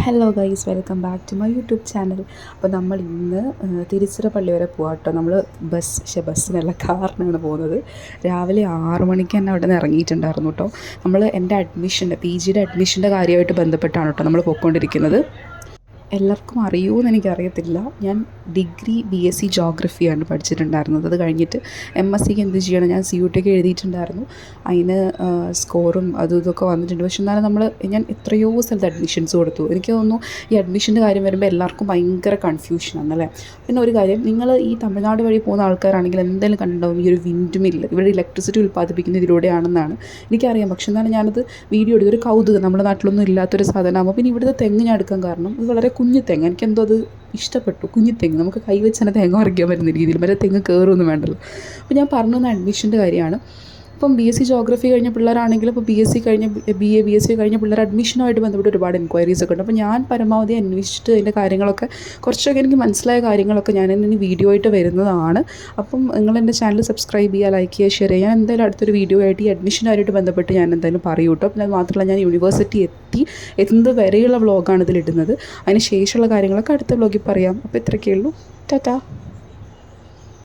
Hello guys, welcome back to my YouTube channel. അപ്പോൾ നമ്മൾ ഇന്ന് തിരുച്ചിറപ്പള്ളി വരെ പോകാം കേട്ടോ. നമ്മൾ ബസ്സിനല്ല, കാറിനാണ് പോകുന്നത്. രാവിലെ 6 മണിക്ക് തന്നെ അവിടെ നിന്ന് ഇറങ്ങിയിട്ടുണ്ടായിരുന്നു കേട്ടോ. നമ്മൾ എൻ്റെ PGയുടെ അഡ്മിഷൻ്റെ കാര്യമായിട്ട് ബന്ധപ്പെട്ടാണ് കേട്ടോ നമ്മൾ പോയിക്കൊണ്ടിരിക്കുന്നത്. എല്ലാവർക്കും അറിയുമെന്ന് എനിക്കറിയത്തില്ല. ഞാൻ ഡിഗ്രി BSc ജോഗ്രഫിയാണ് പഠിച്ചിട്ടുണ്ടായിരുന്നത്. അത് കഴിഞ്ഞിട്ട് MScക്ക് എന്ത് ചെയ്യണം, ഞാൻ CUT ഒക്കെ എഴുതിയിട്ടുണ്ടായിരുന്നു. അതിന് സ്കോറും അതും ഇതൊക്കെ വന്നിട്ടുണ്ട്. പക്ഷെ എന്നാലും ഞാൻ എത്രയോ സ്ഥലത്ത് അഡ്മിഷൻസ് കൊടുത്തു. എനിക്ക് തോന്നുന്നു ഈ അഡ്മിഷൻ്റെ കാര്യം വരുമ്പോൾ എല്ലാവർക്കും ഭയങ്കര കൺഫ്യൂഷനാണല്ലേ. പിന്നെ ഒരു കാര്യം, നിങ്ങൾ ഈ തമിഴ്നാട് വഴി പോകുന്ന ആൾക്കാരാണെങ്കിൽ എന്തായാലും കണ്ടിട്ടുണ്ടാവും ഈ ഒരു വിൻഡ് മില്ല്. ഇവിടെ ഇലക്ട്രിസിറ്റി ഉൽപ്പാദിപ്പിക്കുന്ന ഇതിലൂടെയാണെന്നാണ് എനിക്കറിയാം. പക്ഷെ എന്നാലും ഞാനത് വീഡിയോ എടുത്ത് ഒരു കൗതുകം, നമ്മുടെ നാട്ടിലൊന്നും ഇല്ലാത്തൊരു സാധനമാകുമ്പോൾ. പിന്നെ ഇവിടുത്തെ തെങ്ങ് ഞാൻ എടുക്കാൻ കാരണം ഇത് വളരെ കുഞ്ഞു തെങ്ങ്. എനിക്കെന്തോ അത് ഇഷ്ടപ്പെട്ടു. കുഞ്ഞു തെങ്ങ്, നമുക്ക് കൈവച്ച് തന്നെ തേങ്ങ പറിക്കാൻ പറ്റുന്ന രീതിയിൽ, മറ്റേ തെങ്ങ് കയറൊന്നും വേണ്ടല്ലോ. അപ്പോൾ ഞാൻ പറഞ്ഞു തന്ന അഡ്മിഷൻ്റെ കാര്യമാണ്. ഇപ്പം BSc ജോഗ്രഫി കഴിഞ്ഞ പിള്ളേരാണെങ്കിലും ഇപ്പോൾ BSc കഴിഞ്ഞ BSc കഴിഞ്ഞ പിള്ളേർ അഡ്മിഷനുമായിട്ട് ബന്ധപ്പെട്ട് ഒരുപാട് എൻക്വയറീസ് ഒക്കെ ഉണ്ട്. അപ്പോൾ ഞാൻ പരമാവധി അന്വേഷിച്ചിട്ട് അതിൻ്റെ കാര്യങ്ങളൊക്കെ കുറച്ചൊക്കെ എനിക്ക് മനസ്സിലായ കാര്യങ്ങളൊക്കെ ഞാൻ ഇനി വീഡിയോ ആയിട്ട് വരുന്നതാണ്. അപ്പം നിങ്ങൾ എൻ്റെ ചാനൽ സബ്സ്ക്രൈബ് ചെയ്യുക, ലൈക്ക് ചെയ്യുക, ഷെയർ ചെയ്യുക. ഞാൻ എന്തായാലും അടുത്തൊരു വീഡിയോ ആയിട്ട് ഈ അഡ്മിഷനുമായിട്ട് ബന്ധപ്പെട്ട് ഞാൻ എന്തായാലും പറയൂ കേട്ടോ. പിന്നെ അത് മാത്രമല്ല, ഞാൻ യൂണിവേഴ്സിറ്റി എത്തുന്നത് വരെയുള്ള വ്ളോഗാണ് ഇതിലിടുന്നത്. അതിന് ശേഷമുള്ള കാര്യങ്ങളൊക്കെ അടുത്ത വ്ളോഗിൽ പറയാം. അപ്പോൾ ഇത്രയൊക്കെ ഉള്ളൂ. ടാറ്റാ.